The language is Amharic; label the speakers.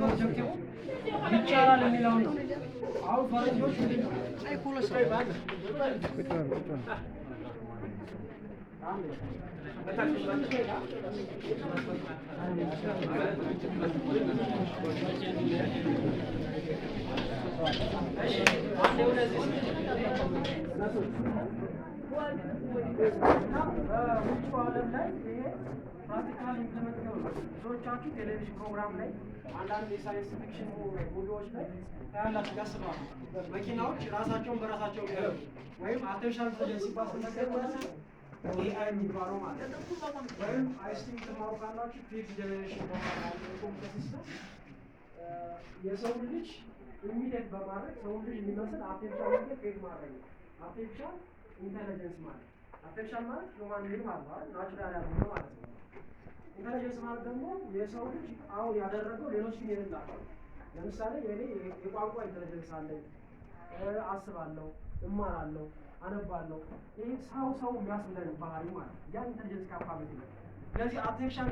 Speaker 1: ኦብጀክቲቭ ይቻላል የሚለው ነው። አሁን ፈረንጆች አይ ኮለስ ፕራክቲካል ኢምፕሊመንት ነው። ብዙዎቻችሁ ቴሌቪዥን ፕሮግራም ላይ አንዳንድ የሳይንስ ፊክሽን ሙቪዎች ላይ ታያላችሁ ያስባሉ። መኪናዎች ራሳቸውን በራሳቸው ወይም አርቲፊሻል ኢንተለጀንስ ሲባል ተከታተላችሁ ኤአይ የሚባለው ማለት ነው። ወይም አይስቲም ተማሩ ካላችሁ ፊፍዝ ጀነሬሽን ኮምፒውተር ሲስተም የሰው ልጅ ኢሚዲየት በማድረግ ሰው ልጅ የሚመስል አርቲፊሻል ነገር ክሬት ማድረግ ነው። አርቲፊሻል ኢንተለጀንስ ማለት አርቲፊሻል ማለት ሂውማን ቢንግ ማለት ነው፣ ናቹራል ያልሆነ ማለት ነው። ኢንተለጀንስ ማለት ደግሞ የሰው ልጅ አሁን ያደረገው ሌሎች ግን የሌላቸው። ለምሳሌ የኔ የቋንቋ ኢንተለጀንስ አለኝ፣ አስባለሁ፣ እማራለሁ፣ አነባለሁ። ይሄ ሰው የሚያስብለን ባህሪ ማለት ያ ኢንተለጀንስ ካፓቢሊቲ ነው። ስለዚህ አርቲፊሻል